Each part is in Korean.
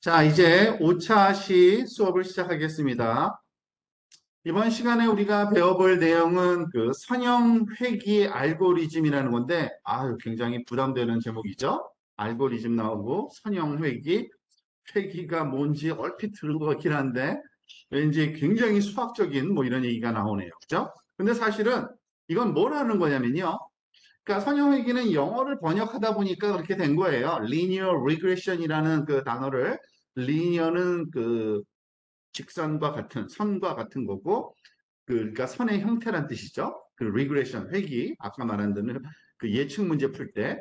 자, 이제 5차 수업을 시작하겠습니다. 이번 시간에 우리가 배워볼 내용은 그 선형 회귀 알고리즘이라는 건데, 굉장히 부담되는 제목이죠. 알고리즘 나오고, 선형 회귀, 회귀가 뭔지 얼핏 들은 것 같긴 한데, 왠지 굉장히 수학적인 뭐 이런 얘기가 나오네요. 그죠? 근데 사실은 이건 뭘 하는 거냐면요. 그러니까 선형 회귀는 영어를 번역하다 보니까 그렇게 된 거예요. linear regression이라는 그 단어를 linear는 그 직선과 같은 선과 같은 거고 그러니까 선의 형태란 뜻이죠. 그 regression 회귀 아까 말한 데는 그 예측 문제 풀 때.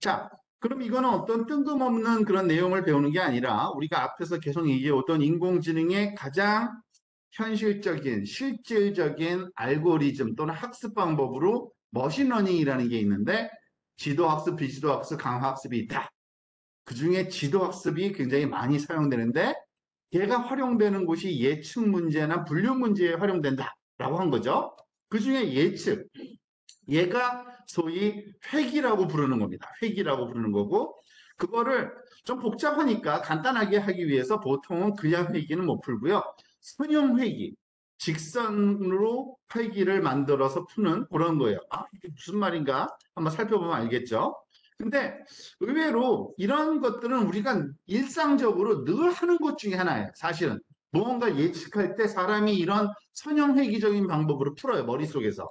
자, 그럼 이거는 어떤 뜬금없는 그런 내용을 배우는 게 아니라 우리가 앞에서 계속 얘기해오던 인공지능의 가장 현실적인, 실질적인 알고리즘 또는 학습 방법으로 머신러닝이라는 게 있는데 지도학습, 비지도학습, 강화학습이 있다. 그 중에 지도학습이 굉장히 많이 사용되는데 얘가 활용되는 곳이 예측 문제나 분류 문제에 활용된다라고 한 거죠. 그 중에 예측, 얘가 소위 회귀라고 부르는 겁니다. 회귀라고 부르는 거고 그거를 좀 복잡하니까 간단하게 하기 위해서 보통은 그냥 회귀는 못 풀고요. 선형 회귀, 직선으로 회귀를 만들어서 푸는 그런 거예요. 이게 무슨 말인가 한번 살펴보면 알겠죠. 근데 의외로 이런 것들은 우리가 일상적으로 늘 하는 것 중에 하나예요. 사실은 무언가 예측할 때 사람이 이런 선형 회귀적인 방법으로 풀어요. 머릿속에서.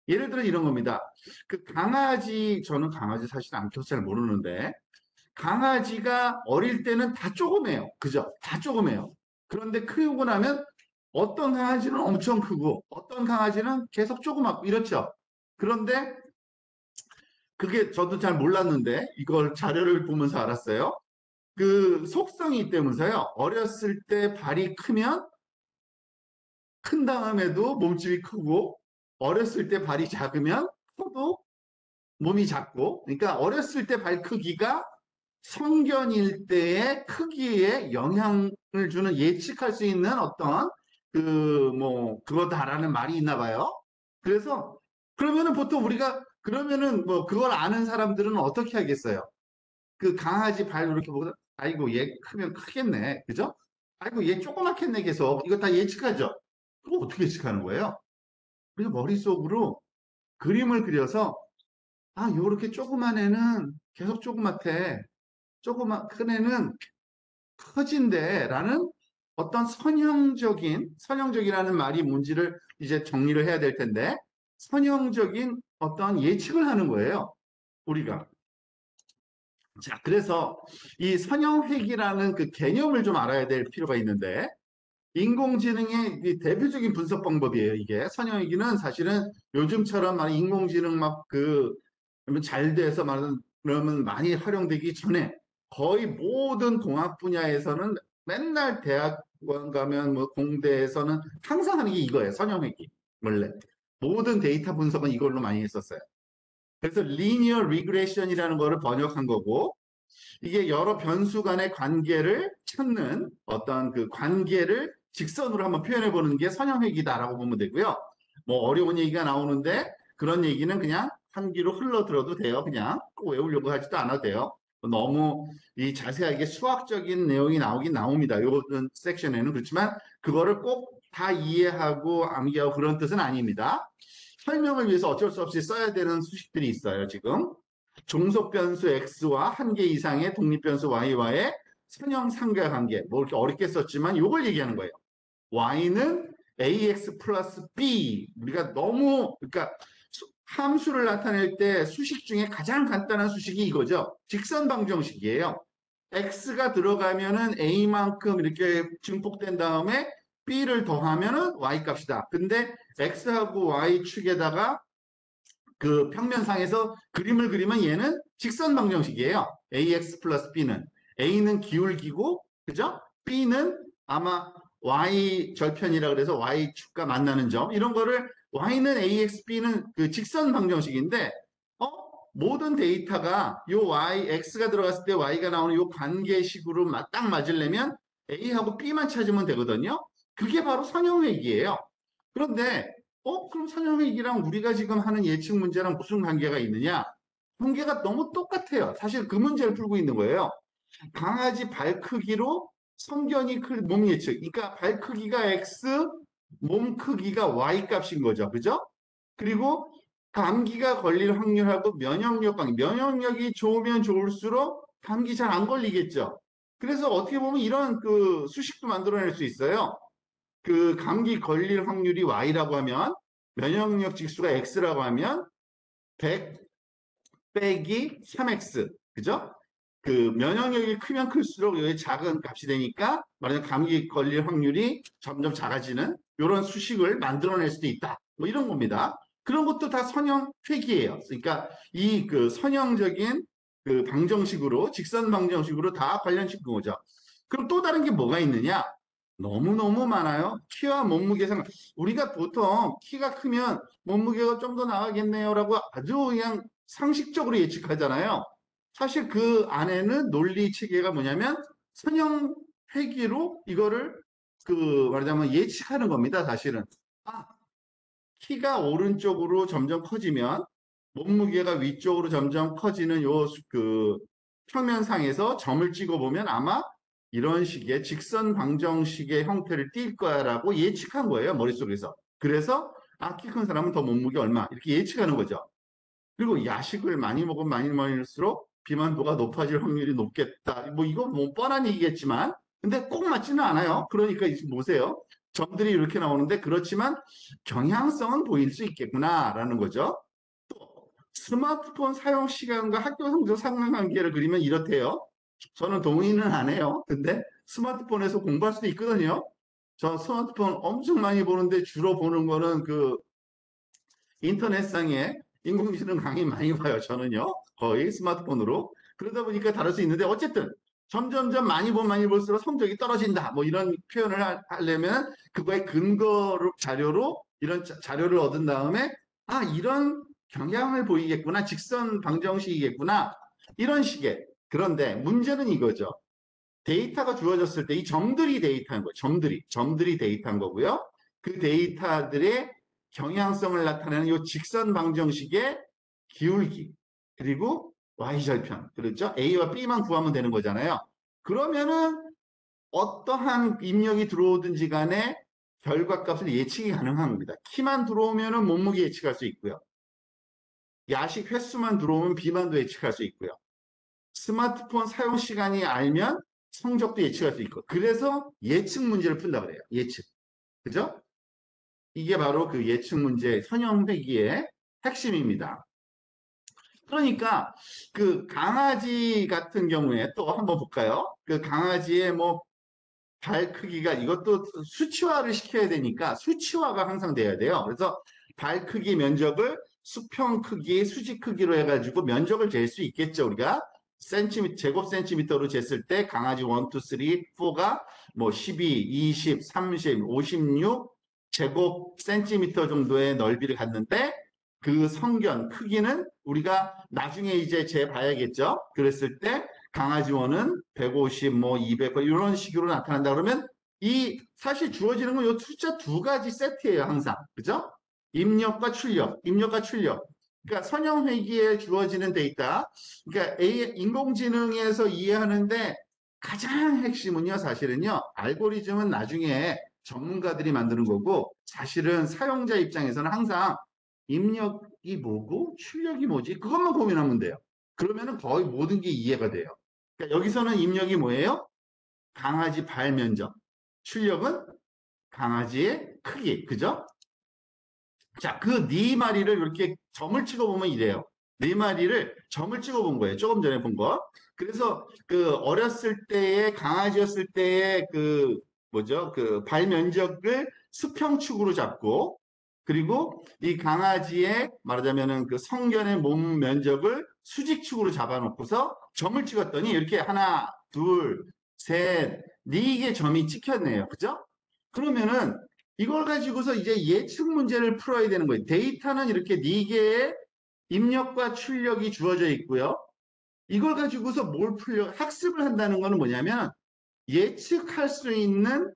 예를 들어 이런 겁니다. 그 강아지, 저는 강아지 사실 안 키워서 잘 모르는데, 강아지가 어릴 때는 다 조그매요. 그죠? 다 조그매요. 그런데 크고 나면 어떤 강아지는 엄청 크고, 어떤 강아지는 계속 조그맣고, 이렇죠? 그런데 그게 저도 잘 몰랐는데, 이걸 자료를 보면서 알았어요. 그 속성이 있다면서요. 어렸을 때 발이 크면 큰 다음에도 몸집이 크고, 어렸을 때 발이 작으면 커도 몸이 작고, 그러니까 어렸을 때 발 크기가 성견일 때의 크기에 영향을 주는 예측할 수 있는 어떤 그거다라는 말이 있나 봐요. 그래서 그러면은 보통 우리가 그러면은 뭐 그걸 아는 사람들은 어떻게 하겠어요? 그 강아지 발 이렇게 보고 아이고 얘 크면 크겠네. 그죠? 아이고 얘 조그맣겠네 계속. 이거 다 예측하죠? 그거 어떻게 예측하는 거예요? 그래서 머릿속으로 그림을 그려서 요렇게 조그만 애는 계속 조그맣대. 큰 애는 커진대. 라는 어떤 선형적이라는 말이 뭔지를 이제 정리를 해야 될 텐데, 선형적인 어떤 예측을 하는 거예요. 우리가. 자, 그래서 이 선형회귀라는 그 개념을 좀 알아야 될 필요가 있는데, 인공지능의 이 대표적인 분석 방법이에요, 이게. 선형회귀는 사실은 요즘처럼 막 인공지능 잘 돼서 말하는 그러면 많이 활용되기 전에 거의 모든 공학 분야에서는 맨날 대학원 가면 뭐 공대에서는 항상 하는 게 이거예요. 선형회귀. 원래. 모든 데이터 분석은 이걸로 많이 했었어요. 그래서 linear regression이라는 거를 번역한 거고 이게 여러 변수 간의 관계를 찾는 어떤 그 관계를 직선으로 한번 표현해 보는 게 선형회귀다라고 보면 되고요. 뭐 어려운 얘기가 나오는데 그런 얘기는 그냥 한 귀로 흘러 들어도 돼요. 그냥 꼭 외우려고 하지도 않아도 돼요. 너무 이 자세하게 수학적인 내용이 나오긴 나옵니다. 요런 섹션에는 그렇지만 그거를 꼭 다 이해하고 암기하고 그런 뜻은 아닙니다. 설명을 위해서 어쩔 수 없이 써야 되는 수식들이 있어요. 지금 종속 변수 x와 한 개 이상의 독립 변수 y와의 선형 상관관계. 뭐 이렇게 어렵게 썼지만 이걸 얘기하는 거예요. y는 ax 플러스 b. 우리가 너무 그러니까 함수를 나타낼 때 수식 중에 가장 간단한 수식이 이거죠. 직선 방정식이에요. x가 들어가면은 a만큼 이렇게 증폭된 다음에 b를 더하면은 y 값이다. 근데 x하고 y 축에다가 그 평면상에서 그림을 그리면 얘는 직선 방정식이에요. ax 플러스 b는. a는 기울기고, 그죠? b는 아마 y 절편이라 그래서 y축과 만나는 점. 이런 거를 y는 ax, b는 그 직선 방정식인데, 어? 모든 데이터가 요 y, x가 들어갔을 때 y가 나오는 요 관계식으로 딱 맞으려면 a하고 b만 찾으면 되거든요. 그게 바로 선형회귀예요. 그런데 그럼 선형회귀랑 우리가 지금 하는 예측 문제랑 무슨 관계가 있느냐? 관계가 너무 똑같아요. 사실 그 문제를 풀고 있는 거예요. 강아지 발 크기로 성견이 몸 예측. 그러니까 발 크기가 X, 몸 크기가 Y 값인 거죠. 그죠? 그리고 감기가 걸릴 확률하고 면역력 관계. 면역력이 좋으면 좋을수록 감기 잘 안 걸리겠죠. 그래서 어떻게 보면 이런 그 수식도 만들어낼 수 있어요. 그 감기 걸릴 확률이 Y라고 하면 면역력 지수가 X라고 하면 100 빼기 3X. 그죠? 그 면역력이 크면 클수록 여기 작은 값이 되니까 말하자면 감기 걸릴 확률이 점점 작아지는 이런 수식을 만들어낼 수도 있다. 뭐 이런 겁니다. 그런 것도 다 선형 회귀예요. 그러니까 이 그 선형적인 그 방정식으로 직선 방정식으로 다 관련시킨 거죠. 그럼 또 다른 게 뭐가 있느냐? 너무너무 많아요. 키와 몸무게 상 우리가 보통 키가 크면 몸무게가 좀 더 나가겠네요라고 아주 그냥 상식적으로 예측하잖아요. 사실 그 안에는 논리 체계가 뭐냐면 선형 회귀로 이거를 그 말하자면 예측하는 겁니다. 사실은. 아, 키가 오른쪽으로 점점 커지면 몸무게가 위쪽으로 점점 커지는 요 그 평면상에서 점을 찍어 보면 아마 이런 식의 직선 방정식의 형태를 띌 거야라고 예측한 거예요. 머릿속에서. 그래서 아, 키 큰 사람은 더 몸무게 얼마 이렇게 예측하는 거죠. 그리고 야식을 많이 먹으면 많이 먹을수록 비만도가 높아질 확률이 높겠다. 뭐 이거 뭐 뻔한 얘기겠지만 근데 꼭 맞지는 않아요. 그러니까 보세요. 점들이 이렇게 나오는데 그렇지만 경향성은 보일 수 있겠구나라는 거죠. 또 스마트폰 사용 시간과 학교 성적 상관관계를 그리면 이렇대요. 저는 동의는 안 해요. 근데 스마트폰에서 공부할 수도 있거든요. 저 스마트폰 엄청 많이 보는데 주로 보는 거는 그 인터넷상에 인공지능 강의 많이 봐요. 저는요. 거의 스마트폰으로. 그러다 보니까 다를 수 있는데 어쨌든 점점점 많이 보면 많이 볼수록 성적이 떨어진다. 뭐 이런 표현을 하려면 그거의 근거로 자료로 이런 자료를 얻은 다음에 아 이런 경향을 보이겠구나. 직선 방정식이겠구나. 이런 식의. 그런데 문제는 이거죠. 데이터가 주어졌을 때 이 점들이 데이터인 거예요. 점들이 데이터인 거고요. 그 데이터들의 경향성을 나타내는 이 직선 방정식의 기울기 그리고 y절편 그렇죠? A와 B만 구하면 되는 거잖아요. 그러면은 어떠한 입력이 들어오든지 간에 결과값을 예측이 가능한 겁니다. 키만 들어오면은 몸무게 예측할 수 있고요. 야식 횟수만 들어오면 비만도 예측할 수 있고요. 스마트폰 사용 시간이 알면 성적도 예측할 수 있고 그래서 예측 문제를 푼다 그래요. 예측. 그죠? 이게 바로 그 예측 문제 선형 회귀의 핵심입니다. 그러니까 그 강아지 같은 경우에 또 한번 볼까요? 그 강아지의 뭐 발 크기가 이것도 수치화를 시켜야 되니까 수치화가 항상 돼야 돼요. 그래서 발 크기 면적을 수평 크기, 수직 크기로 해가지고 면적을 잴 수 있겠죠. 우리가 제곱 센티미터로 쟀을 때 강아지 1, 2, 3, 4가 뭐 12, 20, 30, 56 제곱 센티미터 정도의 넓이를 갖는데 그 성견 크기는 우리가 나중에 이제 재봐야겠죠. 그랬을 때 강아지 원은 150, 뭐 200, 이런 식으로 나타난다 그러면 이 사실 주어지는 건 이 숫자 두 가지 세트예요, 항상. 그죠? 입력과 출력, 입력과 출력. 그러니까 선형 회기에 주어지는 데이터. 그러니까 인공지능에서 이해하는데 가장 핵심은요, 사실은요, 알고리즘은 나중에 전문가들이 만드는 거고, 사실은 사용자 입장에서는 항상 입력이 뭐고 출력이 뭐지? 그것만 고민하면 돼요. 그러면은 거의 모든 게 이해가 돼요. 그러니까 여기서는 입력이 뭐예요? 강아지 발 면적. 출력은 강아지의 크기. 그죠? 자, 그 네 마리를 이렇게 점을 찍어보면 이래요. 네 마리를 점을 찍어본 거예요. 조금 전에 본 거. 그래서 그 어렸을 때의 강아지였을 때의 그 뭐죠? 그 발 면적을 수평축으로 잡고 그리고 이 강아지의 말하자면은 그 성견의 몸 면적을 수직축으로 잡아놓고서 점을 찍었더니 이렇게 하나, 둘, 셋, 네 개 점이 찍혔네요. 그죠? 그러면은 이걸 가지고서 이제 예측 문제를 풀어야 되는 거예요. 데이터는 이렇게 네 개의 입력과 출력이 주어져 있고요. 이걸 가지고서 뭘 풀려, 학습을 한다는 거는 뭐냐면 예측할 수 있는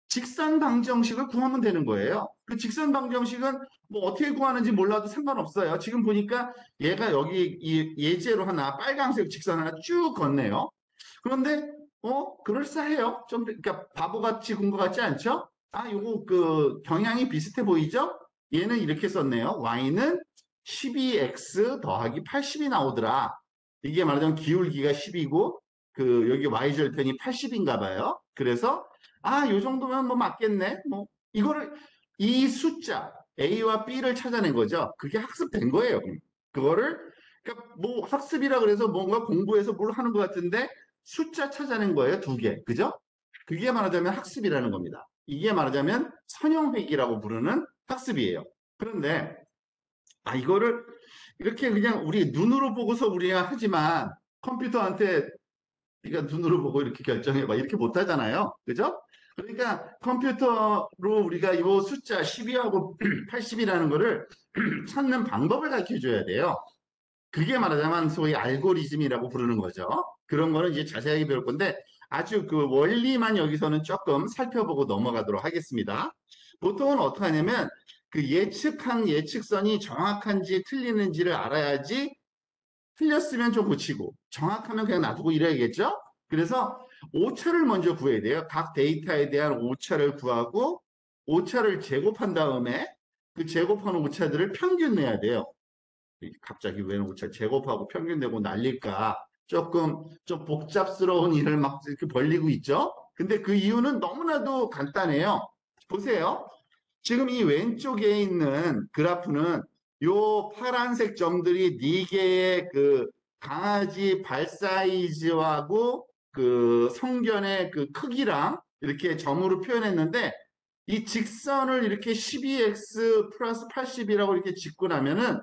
직선 방정식을 구하면 되는 거예요. 그 직선 방정식은 뭐 어떻게 구하는지 몰라도 상관없어요. 지금 보니까 얘가 여기 이 예제로 하나 빨간색 직선 하나 쭉 걷네요. 그런데 그럴싸해요. 좀 그러니까 바보같이 군 것 같지 않죠? 아, 요거 그 경향이 비슷해 보이죠? 얘는 이렇게 썼네요. y는 12x 더하기 80이 나오더라. 이게 말하자면 기울기가 10이고 그 여기 y절편이 80인가 봐요. 그래서 요 정도면 뭐 맞겠네. 뭐 이거를 이 숫자 a와 b를 찾아낸 거죠. 그게 학습된 거예요. 그거를 그러니까 뭐 학습이라 그래서 뭔가 공부해서 뭘 하는 것 같은데 숫자 찾아낸 거예요. 두 개. 그죠? 그게 말하자면 학습이라는 겁니다. 이게 말하자면 선형회귀라고 부르는 학습이에요. 그런데 이거를 이렇게 그냥 우리 눈으로 보고서 우리가 하지만 컴퓨터한테 네가 눈으로 보고 이렇게 결정해봐 이렇게 못하잖아요. 그죠? 그러니까 컴퓨터로 우리가 이 숫자 12하고 80이라는 거를 찾는 방법을 가르쳐 줘야 돼요. 그게 말하자면 소위 알고리즘이라고 부르는 거죠. 그런 거는 이제 자세하게 배울 건데 아주 그 원리만 여기서는 조금 살펴보고 넘어가도록 하겠습니다. 보통은 어떻게 하냐면 그 예측한 예측선이 정확한지 틀리는지를 알아야지 틀렸으면 좀 고치고 정확하면 그냥 놔두고 이래야겠죠? 그래서 오차를 먼저 구해야 돼요. 각 데이터에 대한 오차를 구하고 오차를 제곱한 다음에 그 제곱한 오차들을 평균 내야 돼요. 갑자기 왜 오차 제곱하고 평균 내고 난릴까? 조금 좀 복잡스러운 일을 막 이렇게 벌리고 있죠? 근데 그 이유는 너무나도 간단해요. 보세요. 지금 이 왼쪽에 있는 그래프는 요 파란색 점들이 네 개의 그 강아지 발 사이즈하고 그 성견의 그 크기랑 이렇게 점으로 표현했는데 이 직선을 이렇게 12x 플러스 80이라고 이렇게 짓고 나면은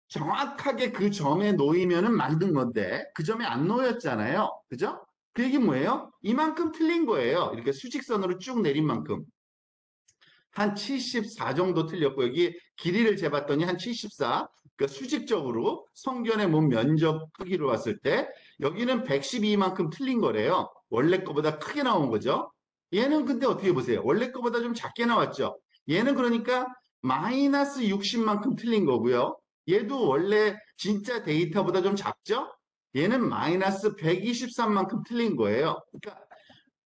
정확하게 그 점에 놓이면은 만든 건데 그 점에 안 놓였잖아요. 그죠? 그 얘기 뭐예요? 이만큼 틀린 거예요. 이렇게 수직선으로 쭉 내린 만큼. 한 74 정도 틀렸고 여기 길이를 재봤더니 한 74. 그러니까 수직적으로 성견의 몸 면적 크기로 봤을 때 여기는 112만큼 틀린 거래요. 원래 거보다 크게 나온 거죠. 얘는 근데 어떻게 보세요? 원래 거보다 좀 작게 나왔죠. 얘는 그러니까 마이너스 60만큼 틀린 거고요. 얘도 원래 진짜 데이터보다 좀 작죠? 얘는 마이너스 123만큼 틀린 거예요. 그러니까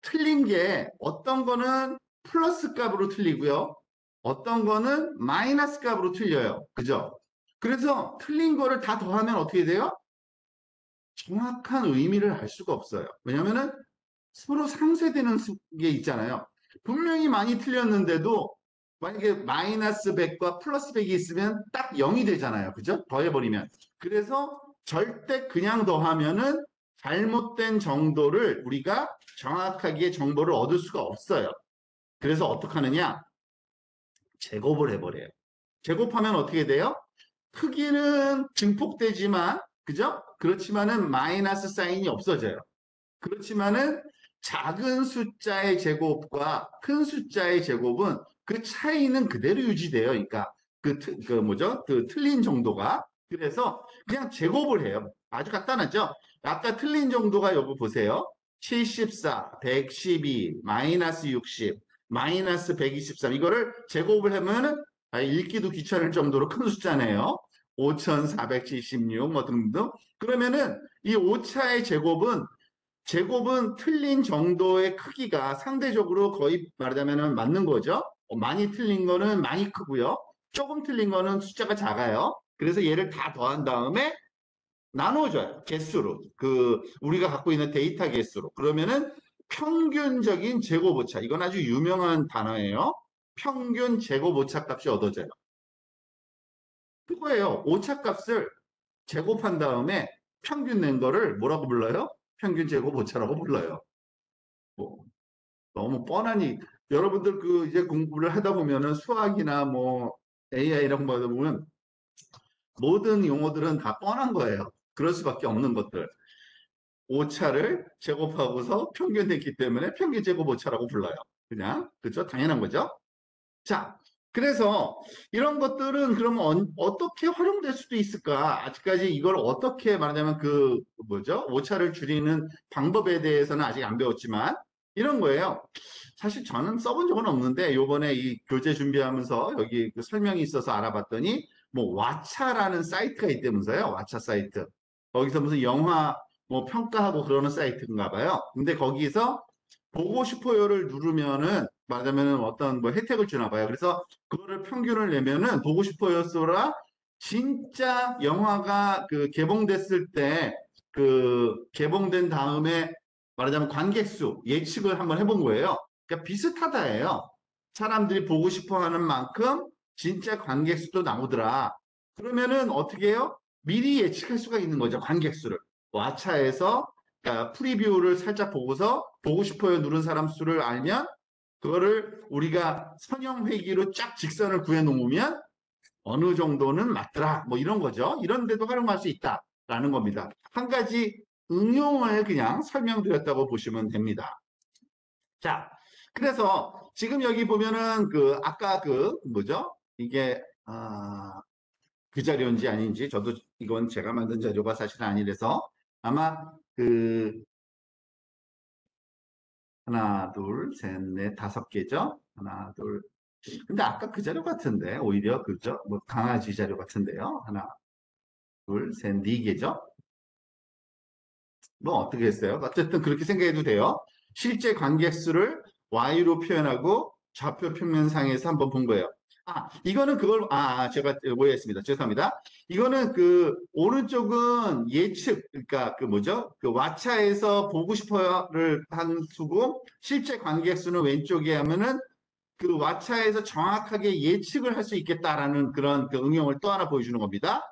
틀린 게 어떤 거는 플러스 값으로 틀리고요. 어떤 거는 마이너스 값으로 틀려요. 그죠? 그래서 틀린 거를 다 더하면 어떻게 돼요? 정확한 의미를 알 수가 없어요. 왜냐면은 서로 상쇄되는 게 있잖아요. 분명히 많이 틀렸는데도 만약에 마이너스 100과 플러스 100이 있으면 딱 0이 되잖아요. 그죠? 더해버리면. 그래서 절대 그냥 더하면은 잘못된 정도를 우리가 정확하게 정보를 얻을 수가 없어요. 그래서 어떻게 하느냐? 제곱을 해버려요. 제곱하면 어떻게 돼요? 크기는 증폭되지만, 그죠? 그렇지만은 마이너스 사인이 없어져요. 그렇지만은 작은 숫자의 제곱과 큰 숫자의 제곱은 그 차이는 그대로 유지돼요. 그러니까 그 뭐죠? 그 틀린 정도가. 그래서 그냥 제곱을 해요. 아주 간단하죠? 아까 틀린 정도가 여기 보세요. 74, 112, 마이너스 60, 마이너스 123. 이거를 제곱을 하면은 읽기도 귀찮을 정도로 큰 숫자네요. 5476, 뭐 등등. 그러면은 이 오차의 제곱은 틀린 정도의 크기가 상대적으로 거의 말하자면 맞는 거죠. 많이 틀린 거는 많이 크고요. 조금 틀린 거는 숫자가 작아요. 그래서 얘를 다 더한 다음에 나눠줘요. 개수로. 우리가 갖고 있는 데이터 개수로. 그러면은 평균적인 제곱 오차. 이건 아주 유명한 단어예요. 평균 제곱 오차 값이 얻어져요. 그거예요. 오차 값을 제곱한 다음에 평균 낸 거를 뭐라고 불러요? 평균 제곱 오차라고 불러요. 뭐 너무 뻔하니 여러분들 이제 공부를 하다 보면은 수학이나 뭐 AI 이런 거 하다 보면 모든 용어들은 다 뻔한 거예요. 그럴 수밖에 없는 것들. 오차를 제곱하고서 평균 냈기 때문에 평균 제곱 오차라고 불러요. 그냥 그죠? 당연한 거죠. 자, 그래서 이런 것들은 그러면 어떻게 활용될 수도 있을까? 아직까지 이걸 어떻게 말하자면 뭐죠? 오차를 줄이는 방법에 대해서는 아직 안 배웠지만 이런 거예요. 사실 저는 써본 적은 없는데 요번에 이 교재 준비하면서 여기 그 설명이 있어서 알아봤더니 뭐 왓챠라는 사이트가 있다면서요. 왓챠 사이트. 거기서 무슨 영화 뭐 평가하고 그러는 사이트인가 봐요. 근데 거기서 보고 싶어요를 누르면은 말하자면은 어떤 뭐 혜택을 주나 봐요. 그래서 그거를 평균을 내면은 보고 싶어요 쏘라 진짜 영화가 그 개봉됐을 때 그 개봉된 다음에 말하자면 관객 수 예측을 한번 해본 거예요. 그러니까 비슷하다예요. 사람들이 보고 싶어 하는 만큼 진짜 관객 수도 나오더라. 그러면은 어떻게 해요? 미리 예측할 수가 있는 거죠. 관객 수를. 왓챠에서 그러니까 프리뷰를 살짝 보고서 보고 싶어요 누른 사람 수를 알면 그거를 우리가 선형 회기로 쫙 직선을 구해 놓으면 어느 정도는 맞더라. 뭐 이런 거죠. 이런 데도 활용할 수 있다라는 겁니다. 한 가지 응용을 그냥 설명드렸다고 보시면 됩니다. 자, 그래서 지금 여기 보면은 그 아까 그 뭐죠? 이게 그 자료인지 아닌지 저도 이건 제가 만든 자료가 사실 아니라서 아마 그 하나, 둘, 셋, 넷, 다섯 개죠? 하나, 둘. 근데 아까 그 자료 같은데, 오히려, 그죠? 뭐, 강아지 자료 같은데요? 하나, 둘, 셋, 네 개죠? 뭐, 어떻게 했어요? 어쨌든 그렇게 생각해도 돼요. 실제 관객 수를 Y로 표현하고 좌표 평면상에서 한번 본 거예요. 이거는 그걸, 제가 오해했습니다. 죄송합니다. 이거는 그, 오른쪽은 예측, 그러니까 그 뭐죠? 그 왓챠에서 보고 싶어요를 한 수고, 실제 관객 수는 왼쪽에 하면은 그 왓챠에서 정확하게 예측을 할 수 있겠다라는 그런 그 응용을 또 하나 보여주는 겁니다.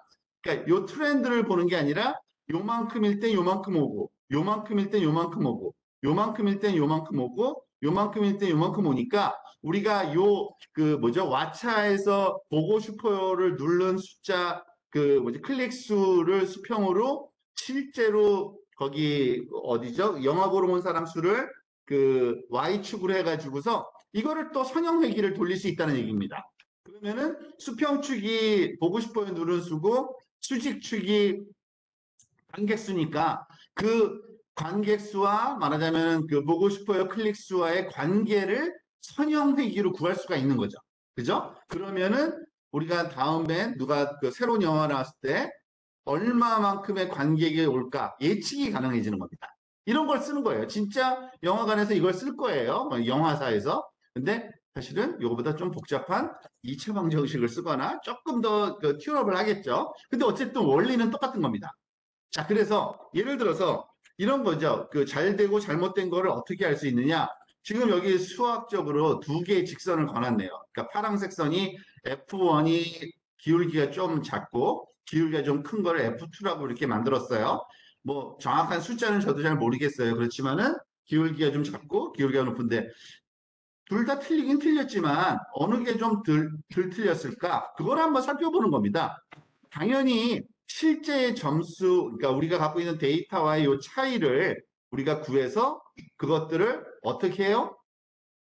그러니까 요 트렌드를 보는 게 아니라 요만큼일 땐 요만큼 오고, 요만큼일 땐 요만큼 오고, 요만큼일 땐 요만큼 오고, 요만큼일 땐 요만큼 오니까 우리가 요 그 뭐죠? 왓챠에서 보고 싶어요를 누른 숫자 그 뭐지? 클릭 수를 수평으로 실제로 거기 어디죠? 영화 보러 온 사람 수를 그 Y축으로 해가지고서 이거를 또 선형회기를 돌릴 수 있다는 얘기입니다. 그러면은 수평축이 보고 싶어요 누른 수고 수직축이 관객수니까 그 관객수와 말하자면 그 보고 싶어요 클릭 수와의 관계를 선형회기로 구할 수가 있는 거죠. 그죠? 그러면은 우리가 다음에 누가 그 새로운 영화 나왔을 때 얼마만큼의 관객이 올까 예측이 가능해지는 겁니다. 이런 걸 쓰는 거예요. 진짜 영화관에서 이걸 쓸 거예요. 영화사에서. 근데 사실은 이거보다 좀 복잡한 2차 방정식을 쓰거나 조금 더 그 튜업을 하겠죠. 근데 어쨌든 원리는 똑같은 겁니다. 자, 그래서 예를 들어서 이런 거죠. 그 잘 되고 잘못된 거를 어떻게 할 수 있느냐? 지금 여기 수학적으로 두 개의 직선을 걸었네요. 그러니까 파란색 선이 F1이 기울기가 좀 작고 기울기가 좀 큰 거를 F2라고 이렇게 만들었어요. 뭐 정확한 숫자는 저도 잘 모르겠어요. 그렇지만은 기울기가 좀 작고 기울기가 높은데 둘 다 틀리긴 틀렸지만 어느 게 좀 덜 틀렸을까? 그걸 한번 살펴보는 겁니다. 당연히 실제 점수, 그러니까 우리가 갖고 있는 데이터와의 이 차이를 우리가 구해서 그것들을 어떻게 해요?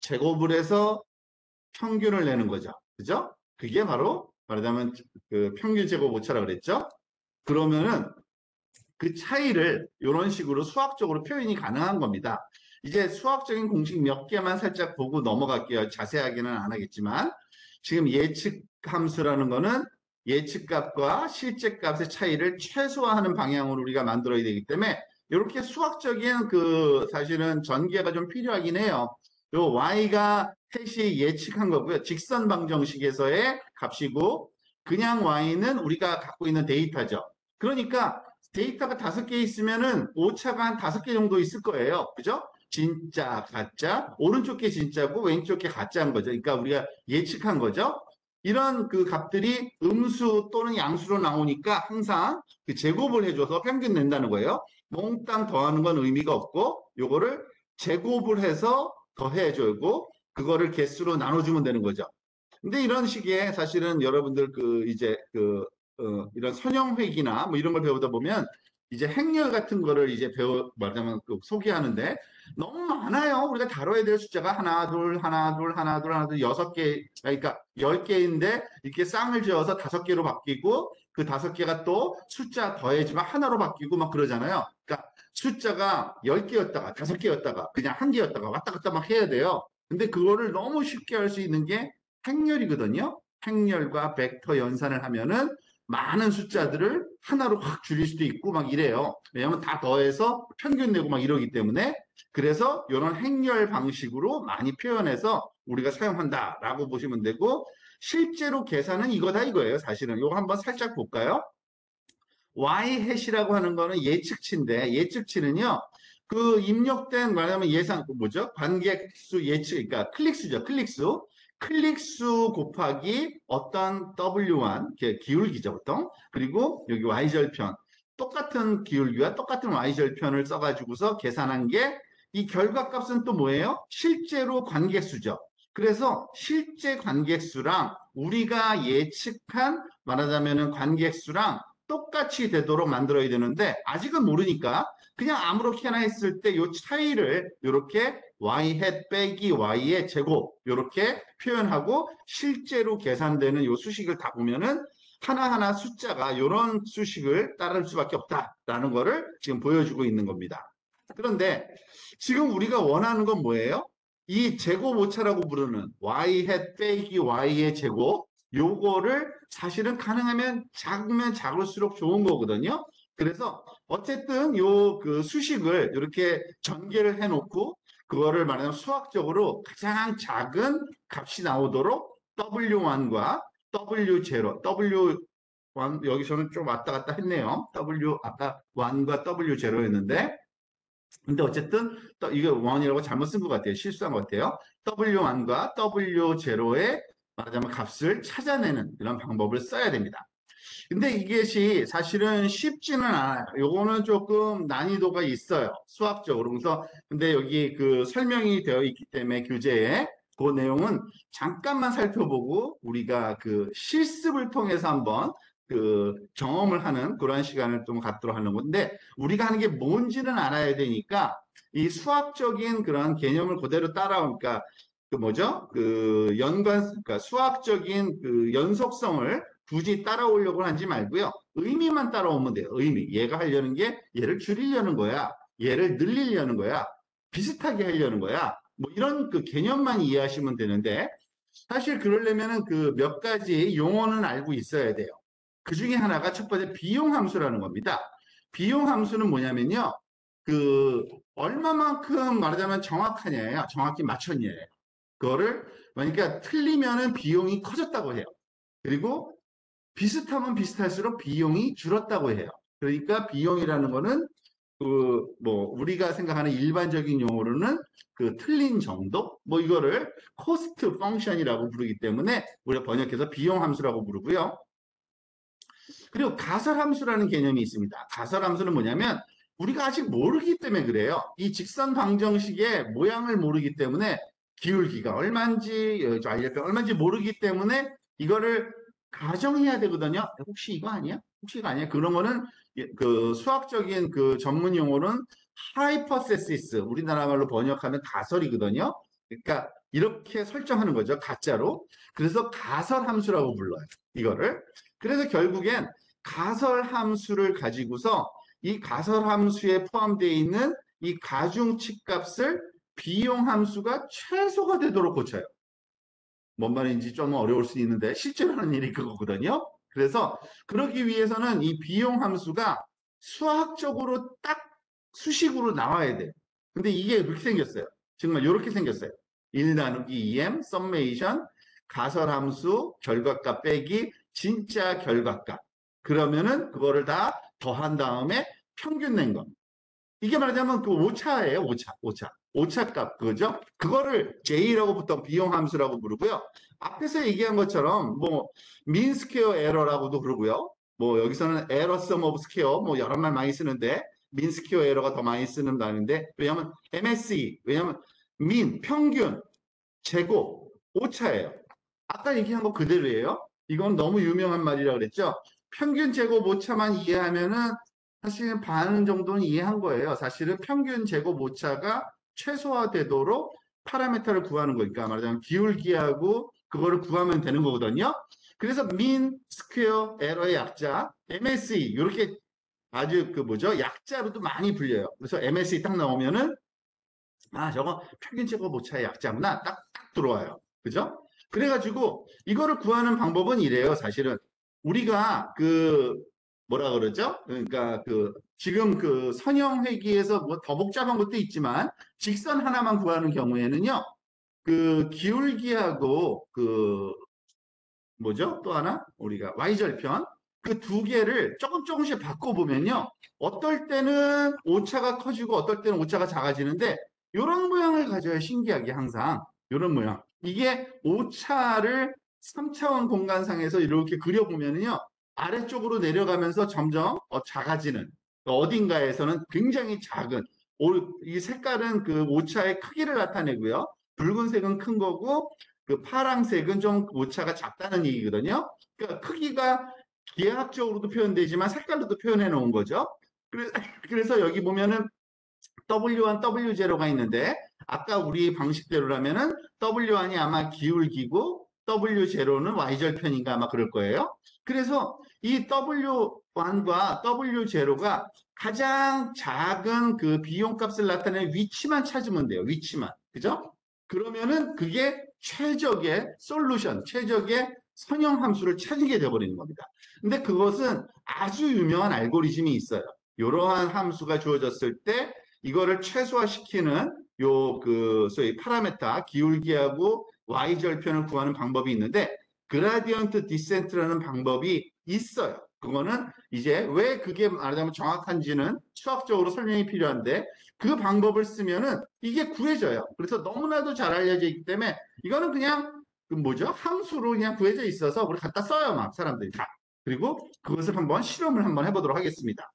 제곱을 해서 평균을 내는 거죠. 그죠? 그게 바로 말하자면 그 평균 제곱 오차라고 그랬죠? 그러면은 그 차이를 이런 식으로 수학적으로 표현이 가능한 겁니다. 이제 수학적인 공식 몇 개만 살짝 보고 넘어갈게요. 자세하게는 안 하겠지만 지금 예측 함수라는 거는 예측값과 실제값의 차이를 최소화하는 방향으로 우리가 만들어야 되기 때문에 이렇게 수학적인 그 사실은 전개가 좀 필요하긴 해요. 요 y가 셋이 예측한 거고요. 직선 방정식에서의 값이고 그냥 y는 우리가 갖고 있는 데이터죠. 그러니까 데이터가 5개 있으면은 오차가 한 5개 정도 있을 거예요. 그죠? 진짜, 가짜, 오른쪽 게 진짜고 왼쪽 게 가짜인 거죠. 그러니까 우리가 예측한 거죠. 이런 그 값들이 음수 또는 양수로 나오니까 항상 그 제곱을 해줘서 평균 낸다는 거예요. 몽땅 더하는 건 의미가 없고 요거를 제곱을 해서 더해주고 그거를 개수로 나눠주면 되는 거죠. 근데 이런 식의 사실은 여러분들 그 이제 그 이런 선형회기나 뭐 이런 걸 배우다 보면 이제 행렬 같은 거를 이제 말하자면 그 소개하는데 너무 많아요. 우리가 다뤄야 될 숫자가 하나, 둘, 하나, 둘, 하나, 둘, 하나, 둘, 6개, 그러니까 10개인데 이렇게 쌍을 지어서 5개로 바뀌고 그 5개가 또 숫자 더해지면 하나로 바뀌고 막 그러잖아요. 그러니까 숫자가 10개였다가 5개였다가 그냥 1개였다가 왔다 갔다 막 해야 돼요. 근데 그거를 너무 쉽게 할 수 있는 게 행렬이거든요. 행렬과 벡터 연산을 하면은 많은 숫자들을 하나로 확 줄일 수도 있고 막 이래요. 왜냐하면 다 더해서 평균 내고 막 이러기 때문에. 그래서 이런 행렬 방식으로 많이 표현해서 우리가 사용한다라고 보시면 되고, 실제로 계산은 이거다 이거예요. 사실은 이거 한번 살짝 볼까요? y-hat이라고 하는 거는 예측치인데, 예측치는요, 그 입력된 말하면 예상 그 뭐죠? 관객수 예측, 그러니까 클릭수죠. 클릭수. 클릭수 곱하기 어떤 W1 기울기죠, 보통. 그리고 여기 y절편. 똑같은 기울기와 똑같은 y절편을 써가지고서 계산한 게, 이 결과값은 또 뭐예요? 실제로 관객수죠. 그래서 실제 관객수랑 우리가 예측한 말하자면은 관객수랑 똑같이 되도록 만들어야 되는데, 아직은 모르니까 그냥 아무렇게나 했을 때 이 차이를 이렇게 y hat 빼기 y의 제곱 이렇게 표현하고, 실제로 계산되는 이 수식을 다 보면은 하나하나 숫자가 이런 수식을 따를 수밖에 없다라는 거를 지금 보여주고 있는 겁니다. 그런데 지금 우리가 원하는 건 뭐예요? 이 제곱 오차라고 부르는 y hat 빼기 y의 제곱, 요거를 사실은 가능하면 작으면 작을수록 좋은 거거든요. 그래서 어쨌든 요 그 수식을 이렇게 전개를 해놓고, 그거를 말하자면 수학적으로 가장 작은 값이 나오도록 W1과 W0, W1 여기서는 좀 왔다 갔다 했네요. W 아까 1과 W0였는데, 근데 어쨌든 이거 1이라고 잘못 쓴 것 같아요. 실수한 것 같아요. W1과 W0의 말하자면 값을 찾아내는 이런 방법을 써야 됩니다. 근데 이것이 사실은 쉽지는 않아요. 요거는 조금 난이도가 있어요. 수학적으로. 그래서 근데 여기 그 설명이 되어 있기 때문에 교재에 그 내용은 잠깐만 살펴보고 우리가 그 실습을 통해서 한번 그 경험을 하는 그런 시간을 좀 갖도록 하는 건데, 우리가 하는 게 뭔지는 알아야 되니까 이 수학적인 그런 개념을 그대로 따라오니까 그 뭐죠? 그 그러니까 수학적인 그 연속성을 굳이 따라오려고 하지 말고요. 의미만 따라오면 돼요. 의미. 얘가 하려는 게 얘를 줄이려는 거야. 얘를 늘리려는 거야. 비슷하게 하려는 거야. 뭐 이런 그 개념만 이해하시면 되는데, 사실 그러려면은 그 몇 가지 용어는 알고 있어야 돼요. 그 중에 하나가 첫 번째 비용 함수라는 겁니다. 비용 함수는 뭐냐면요. 그 얼마만큼 말하자면 정확하냐예요. 정확히 맞췄냐예요. 그거를 그러니까 틀리면은 비용이 커졌다고 해요. 그리고 비슷하면 비슷할수록 비용이 줄었다고 해요. 그러니까 비용이라는 거는 그 뭐 우리가 생각하는 일반적인 용어로는 그 틀린 정도 뭐 이거를 코스트 펑션이라고 부르기 때문에 우리가 번역해서 비용 함수라고 부르고요. 그리고 가설 함수라는 개념이 있습니다. 가설 함수는 뭐냐면 우리가 아직 모르기 때문에 그래요. 이 직선 방정식의 모양을 모르기 때문에, 기울기가 얼마인지 좌일편 얼마인지 모르기 때문에 이거를 가정해야 되거든요. 혹시 이거 아니야? 혹시 이거 아니야? 그런 거는 그 수학적인 그 전문 용어는 하이퍼세시스, 우리나라 말로 번역하면 가설이거든요. 그러니까 이렇게 설정하는 거죠. 가짜로. 그래서 가설 함수라고 불러요. 이거를. 그래서 결국엔 가설 함수를 가지고서 이 가설 함수에 포함되어 있는 이 가중치 값을 비용 함수가 최소가 되도록 고쳐요. 뭔 말인지 좀 어려울 수 있는데 실제로 하는 일이 그거거든요. 그래서 그러기 위해서는 이 비용 함수가 수학적으로 딱 수식으로 나와야 돼요. 근데 이게 이렇게 생겼어요. 정말 이렇게 생겼어요. 1 나누기 2m 썸메이션 가설함수 결과값 빼기 진짜 결과값. 그러면은 그거를 다 더한 다음에 평균 낸 거. 이게 말하자면 그 오차예요. 오차값 그거죠. 그거를 J라고 보통 비용 함수라고 부르고요. 앞에서 얘기한 것처럼 뭐 민 스퀘어 에러라고도 그러고요. 뭐 여기서는 에러 썸 오브 스퀘어 뭐 여러 말 많이 쓰는데 민 스퀘어 에러가 더 많이 쓰는 말인데, 왜냐하면 MSE, 왜냐하면 민 평균 제곱 오차예요. 아까 얘기한 거 그대로예요. 이건 너무 유명한 말이라 그랬죠. 평균 제곱 오차만 이해하면은 사실 반 정도는 이해한 거예요. 사실은 평균 제곱 오차가 최소화되도록 파라미터를 구하는 거니까 말하자면 기울기하고 그거를 구하면 되는 거거든요. 그래서 민 스퀘어 에러의 약자 MSE 이렇게 아주 그 뭐죠? 약자로도 많이 불려요. 그래서 MSE 딱 나오면은 아, 저거 평균 제곱 오차의 약자구나. 딱 들어와요. 그죠? 그래가지고 이거를 구하는 방법은 이래요. 사실은 우리가 그 뭐라 그러죠? 그러니까 지금 선형 회귀에서 뭐 더 복잡한 것도 있지만 직선 하나만 구하는 경우에는요. 기울기하고 뭐죠? 또 하나 우리가 y절편 그 두 개를 조금씩 바꿔보면요. 어떨 때는 오차가 커지고 어떨 때는 오차가 작아지는데 이런 모양을 가져야 신기하게 항상 이런 모양. 이게 오차를 3차원 공간상에서 이렇게 그려보면요. 아래쪽으로 내려가면서 점점 작아지는 어딘가에서는 굉장히 작은 이 색깔은 그 오차의 크기를 나타내고요. 붉은색은 큰 거고 파랑색은 좀 오차가 작다는 얘기거든요. 그러니까 크기가 기하학적으로도 표현되지만 색깔로도 표현해 놓은 거죠. 그래서 여기 보면은 W1, W0가 있는데 아까 우리 방식대로라면은 W1이 아마 기울기고 W0는 Y절편인가 아마 그럴 거예요. 그래서 이 W1과 W0가 가장 작은 그 비용값을 나타내는 위치만 찾으면 돼요. 위치만. 그죠? 그러면은 그게 최적의 솔루션, 최적의 선형 함수를 찾게 되어버리는 겁니다. 근데 그것은 아주 유명한 알고리즘이 있어요. 이러한 함수가 주어졌을 때 이거를 최소화시키는 소위 파라메타 기울기하고 y절편을 구하는 방법이 있는데 그라디언트 디센트라는 방법이 있어요. 그거는 이제 왜 그게 말하자면 정확한지는 수학적으로 설명이 필요한데 그 방법을 쓰면은 이게 구해져요. 그래서 너무나도 잘 알려져 있기 때문에 이거는 그냥 뭐죠? 함수로 그냥 구해져 있어서 우리 갖다 써요, 막 사람들이 다. 그리고 그것을 한번 실험을 한번 해보도록 하겠습니다.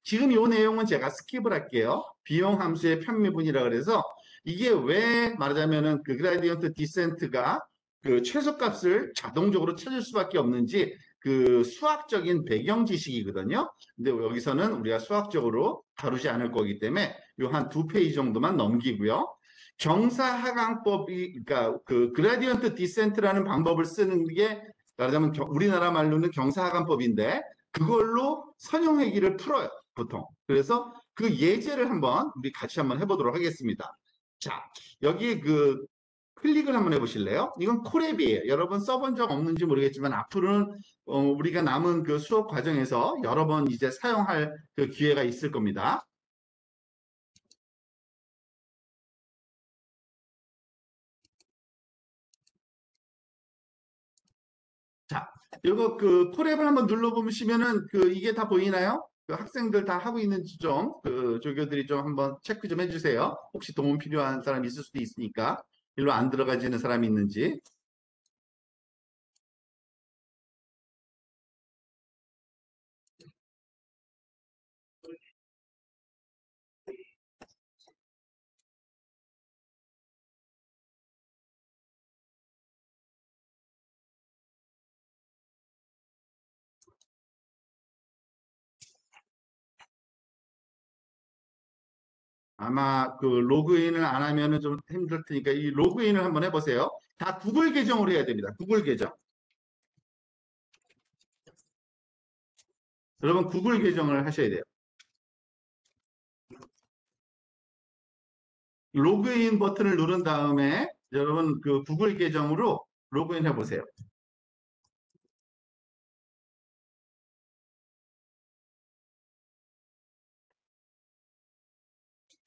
지금 이 내용은 제가 스킵을 할게요. 비용 함수의 편미분이라 그래서 이게 왜 말하자면은 그 그라디언트 디센트가 그 최소값을 자동적으로 찾을 수밖에 없는지 그 수학적인 배경 지식이거든요. 근데 여기서는 우리가 수학적으로 다루지 않을 거기 때문에 요 한 두 페이지 정도만 넘기고요. 경사하강법이 그러니까 그 그라디언트 디센트라는 방법을 쓰는 게 말하자면 우리나라 말로는 경사하강법인데 그걸로 선형회기를 풀어요. 보통. 그래서 그 예제를 한번 우리 같이 한번 해보도록 하겠습니다. 자, 여기 클릭을 한번 해보실래요? 이건 콜앱이에요. 여러분 써본 적 없는지 모르겠지만 앞으로는 우리가 남은 그 수업 과정에서 여러 번 이제 사용할 그 기회가 있을 겁니다. 자, 이거 콜앱을 한번 눌러보시면은 이게 다 보이나요? 그 학생들 다 하고 있는지 좀 조교들이 좀 한번 체크 좀 해주세요. 혹시 도움 필요한 사람 있을 수도 있으니까 일로 안 들어가지는 사람이 있는지. 아마 로그인을 안 하면은 좀 힘들 테니까 이 로그인을 한번 해보세요. 다 구글 계정으로 해야 됩니다. 구글 계정. 여러분 구글 계정을 하셔야 돼요. 로그인 버튼을 누른 다음에 여러분 구글 계정으로 로그인 해보세요.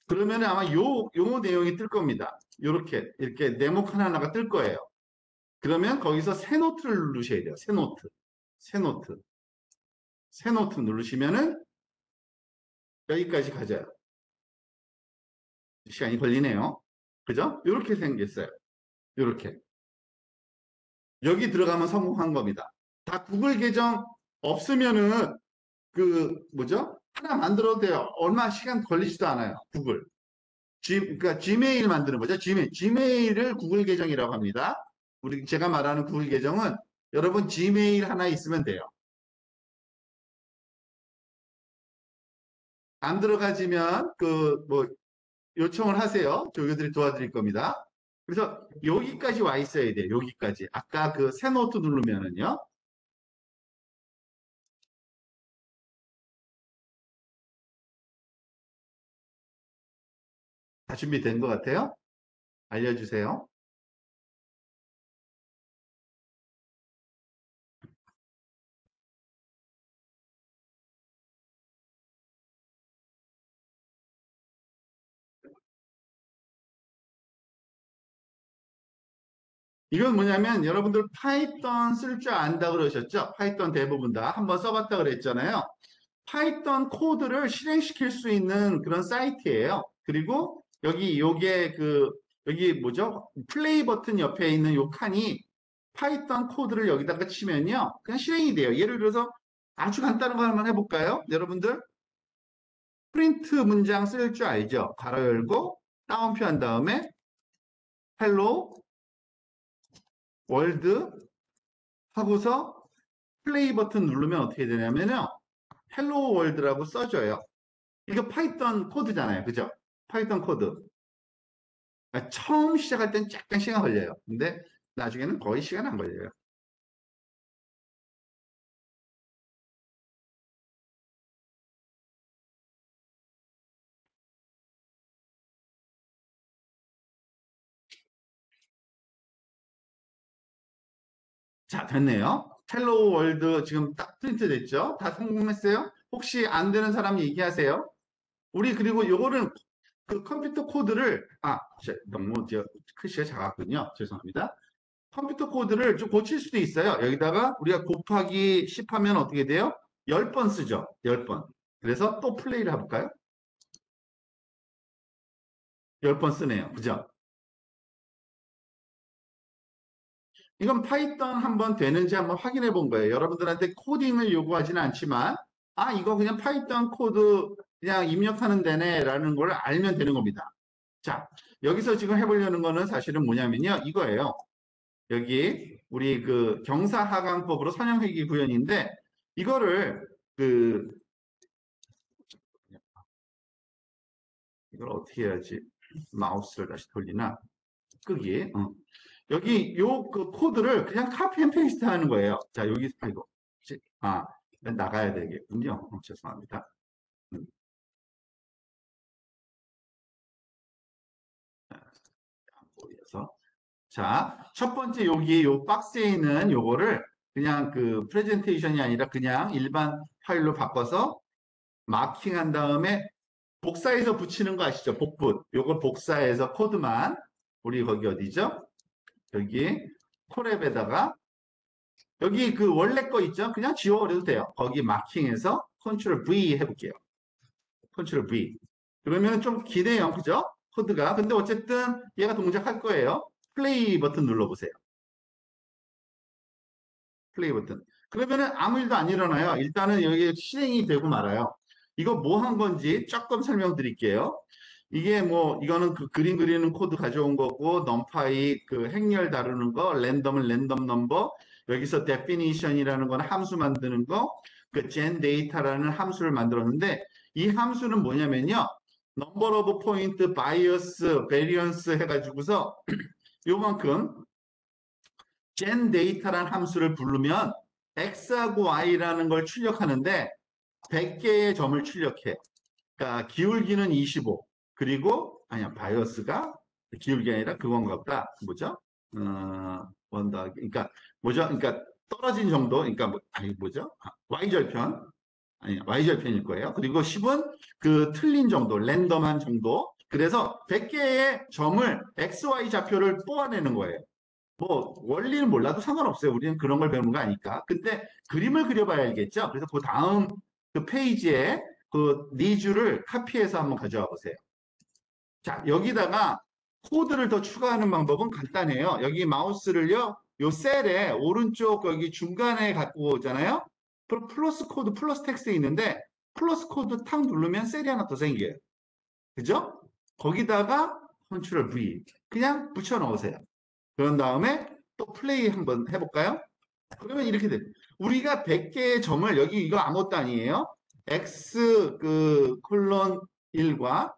그러면 아마 요 내용이 뜰 겁니다. 이렇게 네모 하나가 뜰 거예요. 그러면 거기서 새 노트를 누르셔야 돼요. 새 노트. 새 노트. 새 노트 누르시면은 여기까지 가져요. 시간이 걸리네요. 그죠? 이렇게 생겼어요. 이렇게. 여기 들어가면 성공한 겁니다. 다 구글 계정 없으면은 뭐죠? 하나 만들어도 돼요. 얼마 시간 걸리지도 않아요. 구글. 그러니까 지메일 만드는 거죠. 지메일을 구글 계정이라고 합니다. 제가 말하는 구글 계정은 여러분 지메일 하나 있으면 돼요. 안 들어가지면 뭐 요청을 하세요. 조교들이 도와드릴 겁니다. 그래서 여기까지 와 있어야 돼요. 여기까지. 아까 새 노트 누르면은요. 다 준비된 것 같아요. 알려주세요. 이건 뭐냐면 여러분들 파이썬 쓸 줄 안다 그러셨죠? 파이썬 대부분 다 한번 써봤다 그랬잖아요. 파이썬 코드를 실행시킬 수 있는 그런 사이트예요. 그리고 여기 요게 여기 뭐죠? 플레이 버튼 옆에 있는 요 칸이 파이썬 코드를 여기다가 치면요. 그냥 실행이 돼요. 예를 들어서 아주 간단한 거 한번 해볼까요? 여러분들 프린트 문장 쓸 줄 알죠? 가로 열고 따옴표 한 다음에 헬로 월드 하고서 플레이 버튼 누르면 어떻게 되냐면요. 헬로 월드라고 써져요. 이거 파이썬 코드잖아요. 그죠? 파이썬 코드. 처음 시작할 땐 약간 시간 걸려요. 근데 나중에는 거의 시간 안 걸려요. 자, 됐네요. 헬로 월드 지금 딱 프린트 됐죠? 다 성공했어요? 혹시 안 되는 사람 얘기하세요? 우리 그리고 요거는 그 컴퓨터 코드를 너무 글씨가 작았군요. 죄송합니다. 컴퓨터 코드를 좀 고칠 수도 있어요. 여기다가 우리가 곱하기 10 하면 어떻게 돼요? 10번 쓰죠. 10번. 그래서 또 플레이를 해볼까요? 10번 쓰네요. 그죠? 이건 파이썬 한번 되는지 한번 확인해 본 거예요. 여러분들한테 코딩을 요구하지는 않지만, 이거 그냥 파이썬 코드 그냥 입력하는 데네 라는 걸 알면 되는 겁니다. 자, 여기서 지금 해보려는 거는 사실은 뭐냐면요. 이거예요. 여기 우리 그 경사하강법으로 선형회귀 구현인데, 이거를 그, 이걸 어떻게 해야지? 마우스를 다시 돌리나? 끄기. 여기 요 그 코드를 그냥 카피 앤 페이스트 하는 거예요. 자, 여기, 아이고. 아, 나가야 되겠군요. 죄송합니다. 음, 안 보여서. 자, 첫 번째 여기 요 박스에 있는 요거를 그냥 그 프레젠테이션이 아니라 그냥 일반 파일로 바꿔서 마킹한 다음에 복사해서 붙이는 거 아시죠? 복붙. 요걸 복사해서 코드만 우리 거기 어디죠? 여기 콜앱에다가 여기 그 원래 거 있죠? 그냥 지워버려도 돼요. 거기 마킹해서 컨트롤 V 해볼게요. 컨트롤 V. 그러면 좀 기네요. 그죠? 코드가. 근데 어쨌든 얘가 동작할 거예요. 플레이 버튼 눌러보세요. 플레이 버튼. 그러면은 아무 일도 안 일어나요. 일단은 여기 실행이 되고 말아요. 이거 뭐 한 건지 조금 설명드릴게요. 이게 뭐 이거는 그 그림 그리는 코드 가져온 거고 넘파이 그 행렬 다루는 거 랜덤은 랜덤 넘버 여기서 definition이라는 건 함수 만드는 거그 gen data라는 함수를 만들었는데 이 함수는 뭐냐면요. number of point, bias, variance 해가지고서 요만큼 gen data라는 함수를 부르면 x하고 y라는 걸 출력하는데 100개의 점을 출력해요. 그러니까 기울기는 25. 그리고 아니야 바이어스가 기울기 아니라 그건가 보다. 뭐죠? 원더 그러니까 뭐죠? 그러니까 떨어진 정도. 그러니까 뭐죠? y절편. 아니 y절편일 거예요. 그리고 10은 그 틀린 정도, 랜덤한 정도. 그래서 100개의 점을 XY 좌표를 뽑아내는 거예요. 뭐 원리는 몰라도 상관없어요. 우리는 그런 걸 배우는 거 아니까. 근데 그림을 그려봐야 알겠죠. 그래서 그 다음 그 페이지에 그 니즈를 카피해서 한번 가져와 보세요. 자, 여기다가 코드를 더 추가하는 방법은 간단해요. 여기 마우스를요, 요 셀에 오른쪽 여기 중간에 갖고 오잖아요. 플러스 코드, 플러스 텍스트 있는데 플러스 코드 탁 누르면 셀이 하나 더 생겨요. 그죠? 거기다가 컨트롤 V 그냥 붙여 넣으세요. 그런 다음에 또 플레이 한번 해볼까요? 그러면 이렇게 돼. 우리가 100개의 점을 여기 이거 아무것도 아니에요. x 그 콜론 1과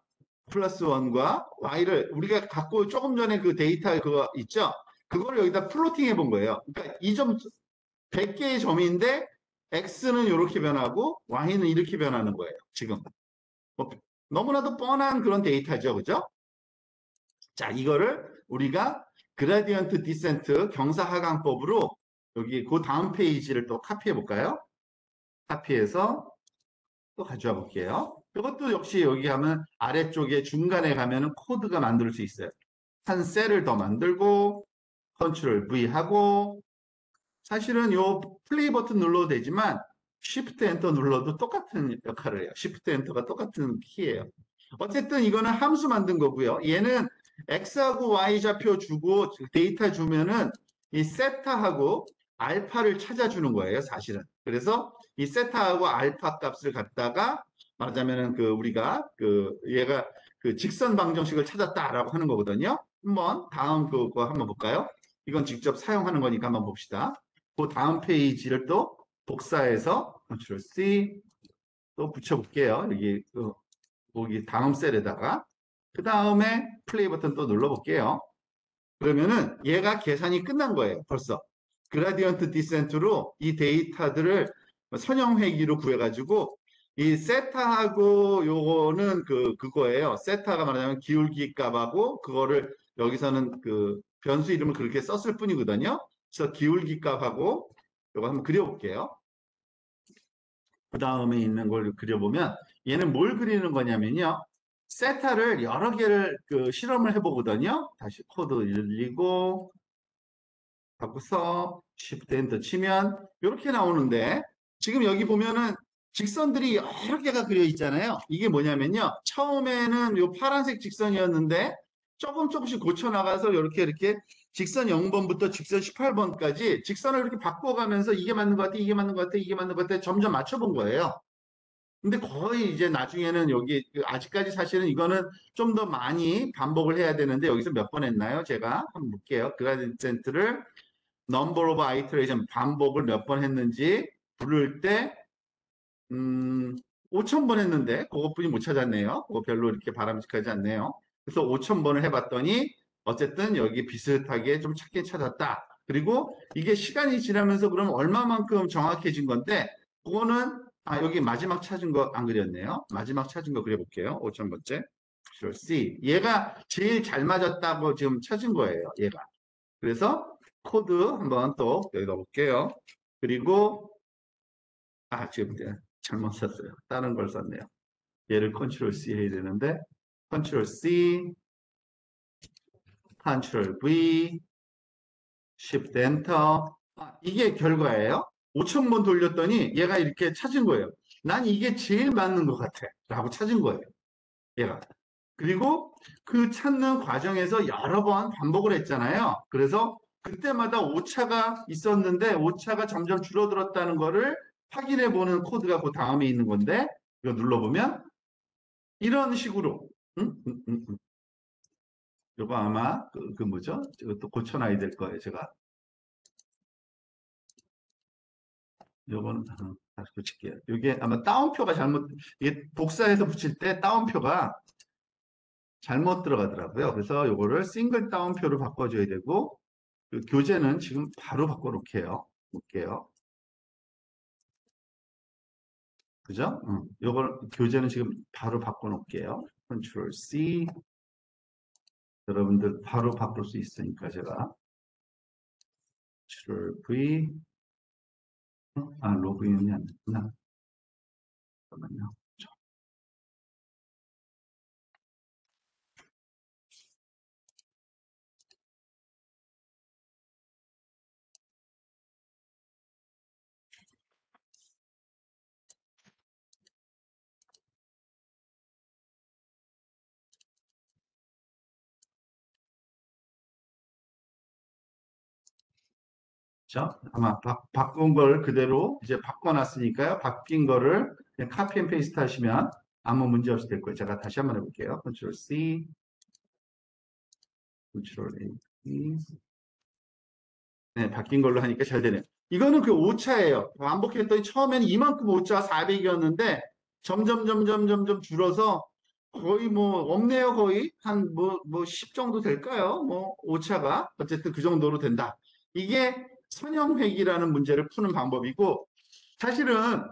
플러스 1과 y를 우리가 갖고 조금 전에 그 데이터 그거 있죠? 그거를 여기다 플로팅 해본 거예요. 그러니까 이 점 100개의 점인데 x는 이렇게 변하고 y는 이렇게 변하는 거예요. 지금. 뭐, 너무나도 뻔한 그런 데이터죠. 그죠? 자, 이거를 우리가 그라디언트 디센트 경사하강법으로 여기 그 다음 페이지를 또 카피해 볼까요? 카피해서 또 가져와 볼게요. 이것도 역시 여기 하면 아래쪽에 중간에 가면은 코드가 만들 수 있어요. 한 셀을 더 만들고 컨트롤 V 하고 사실은 요 플레이 버튼 눌러도 되지만 Shift 엔터 눌러도 똑같은 역할을 해요. Shift 엔터가 똑같은 키예요. 어쨌든 이거는 함수 만든 거고요. 얘는 X하고 Y 좌표 주고 데이터 주면은 이 세타하고 알파를 찾아주는 거예요, 사실은. 그래서 이 세타하고 알파 값을 갖다가 말하자면은 그 우리가 그 얘가 그 직선 방정식을 찾았다라고 하는 거거든요. 한번 다음 그거 한번 볼까요? 이건 직접 사용하는 거니까 한번 봅시다. 그 다음 페이지를 또 복사해서 Ctrl C 또 붙여볼게요. 여기 다음 셀에다가 그 다음에 플레이 버튼 또 눌러볼게요. 그러면은 얘가 계산이 끝난 거예요. 벌써 그라디언트 디센트로 이 데이터들을 선형회기로 구해가지고 이 세타하고 요거는 그거예요. 세타가 말하자면 기울기 값하고 그거를 여기서는 그 변수 이름을 그렇게 썼을 뿐이거든요. 그래서 기울기 값하고 요거 한번 그려볼게요. 그 다음에 있는 걸 그려보면 얘는 뭘 그리는 거냐면요. 세타를 여러 개를 실험을 해보거든요. 다시 코드 늘리고 바꾸서 Shift Enter 치면 이렇게 나오는데 지금 여기 보면은 직선들이 여러 개가 그려 있잖아요. 이게 뭐냐면요. 처음에는 이 파란색 직선이었는데 조금씩 고쳐 나가서 이렇게 직선 0번부터 직선 18번까지 직선을 이렇게 바꿔가면서 이게 맞는 것 같아, 이게 맞는 것 같아, 이게 맞는 것 같아 점점 맞춰본 거예요. 근데 거의 이제 나중에는 여기 아직까지 사실은 이거는 좀 더 많이 반복을 해야 되는데 여기서 몇 번 했나요? 제가 한번 볼게요. 그라디언트를 number of iteration 반복을 몇 번 했는지 부를 때 5,000번 했는데 그것뿐이 못 찾았네요. 그거 별로 이렇게 바람직하지 않네요. 그래서 5,000번을 해봤더니 어쨌든 여기 비슷하게 좀 찾긴 찾았다. 그리고 이게 시간이 지나면서 그럼 얼마만큼 정확해진 건데 그거는 여기 마지막 찾은 거 안 그렸네요. 마지막 찾은 거 그려볼게요. 5,000번째. C. 얘가 제일 잘 맞았다고 지금 찾은 거예요. 얘가. 그래서 코드 한번 또 여기 넣어볼게요. 그리고 지금 잘못 썼어요. 다른 걸 썼네요. 얘를 컨트롤 C 해야 되는데 컨트롤 C, 컨트롤 V, Shift 엔터 이게 결과예요. 5,000번 돌렸더니 얘가 이렇게 찾은 거예요. 난 이게 제일 맞는 것 같아 라고 찾은 거예요. 얘가. 그리고 그 찾는 과정에서 여러 번 반복을 했잖아요. 그래서 그때마다 오차가 있었는데 오차가 점점 줄어들었다는 거를 확인해 보는 코드가 그 다음에 있는 건데 이거 눌러보면 이런 식으로 이거 아마 뭐죠? 이것도 고쳐놔야 될 거예요. 제가 요거는 다시 붙일게요. 이게 아마 따옴표가 이게 복사해서 붙일 때 따옴표가 잘못 들어가더라고요. 그래서 요거를 싱글 따옴표로 바꿔줘야 되고 그 교재는 지금 바로 바꿔놓게요. 볼게요. 그죠? 요걸 교재는 지금 바로 바꿔놓을게요. 컨트롤 C. 여러분들 바로 바꿀 수 있으니까 제가 컨트롤 V. 로그인이 안 됐구나. 잠깐만요. 자, 아마 바꾼 걸 그대로 이제 바꿔놨으니까요. 바뀐 거를 그냥 카피 앤 페이스트 하시면 아무 문제 없이 될 거예요. 제가 다시 한번 해볼게요. 컨트롤 C, 컨트롤 A. 네, 바뀐 걸로 하니까 잘 되네요. 이거는 그 오차예요. 반복했더니 처음에는 이만큼 오차가 400이었는데 점점 줄어서 거의 뭐 없네요. 거의 한 뭐 10 정도 될까요? 뭐 오차가 어쨌든 그 정도로 된다. 이게 선형회귀라는 문제를 푸는 방법이고 사실은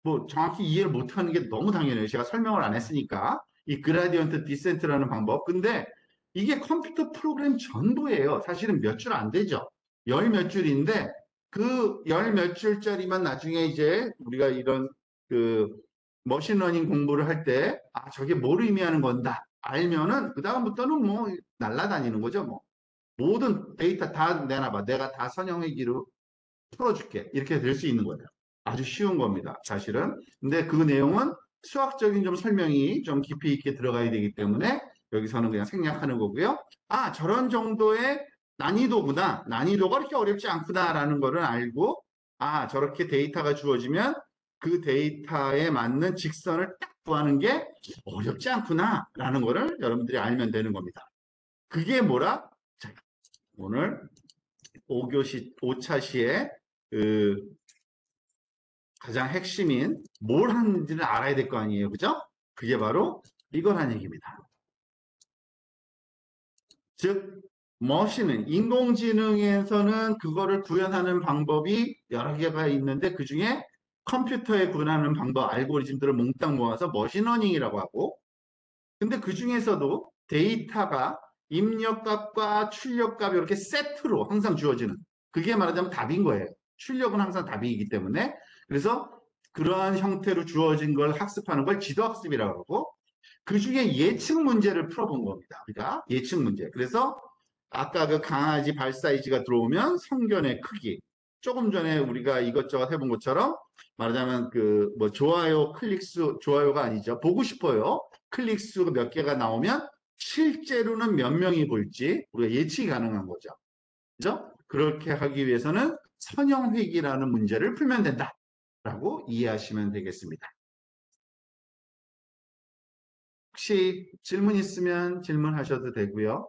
뭐 정확히 이해를 못하는 게 너무 당연해요. 제가 설명을 안 했으니까 이 그라디언트 디센트라는 방법. 근데 이게 컴퓨터 프로그램 전부예요. 사실은 몇 줄 안 되죠. 열 몇 줄인데 그 열 몇 줄짜리만 나중에 이제 우리가 이런 그 머신러닝 공부를 할 때 저게 뭘 의미하는 건다 알면은 그 다음부터는 뭐 날라다니는 거죠. 뭐 모든 데이터 다 내놔봐. 내가 다 선형회귀로 풀어줄게. 이렇게 될 수 있는 거예요. 아주 쉬운 겁니다. 사실은. 근데 그 내용은 수학적인 좀 설명이 좀 깊이 있게 들어가야 되기 때문에 여기서는 그냥 생략하는 거고요. 아, 저런 정도의 난이도구나. 난이도가 그렇게 어렵지 않구나라는 거를 알고, 아, 저렇게 데이터가 주어지면 그 데이터에 맞는 직선을 딱 구하는 게 어렵지 않구나라는 거를 여러분들이 알면 되는 겁니다. 그게 뭐라? 자, 오늘 5교시, 5차시에 그 가장 핵심인 뭘 하는지를 알아야 될 거 아니에요. 그죠? 그게 바로 이거란 얘기입니다. 즉, 머신은 인공지능에서는 그거를 구현하는 방법이 여러 개가 있는데 그 중에 컴퓨터에 구현하는 방법, 알고리즘들을 몽땅 모아서 머신러닝이라고 하고, 근데 그 중에서도 데이터가 입력값과 출력값이 이렇게 세트로 항상 주어지는, 그게 말하자면 답인 거예요. 출력은 항상 답이기 때문에. 그래서 그러한 형태로 주어진 걸 학습하는 걸 지도학습이라고 하고, 그 중에 예측 문제를 풀어본 겁니다. 우리가 예측 문제. 그래서 아까 그 강아지 발 사이즈가 들어오면 성견의 크기. 조금 전에 우리가 이것저것 해본 것처럼 말하자면 그 뭐 좋아요, 클릭수, 좋아요가 아니죠. 보고 싶어요. 클릭수가 몇 개가 나오면 실제로는 몇 명이 볼지 우리가 예측이 가능한 거죠. 그죠? 그렇게 하기 위해서는 선형회귀라는 문제를 풀면 된다라고 이해하시면 되겠습니다. 혹시 질문 있으면 질문하셔도 되고요.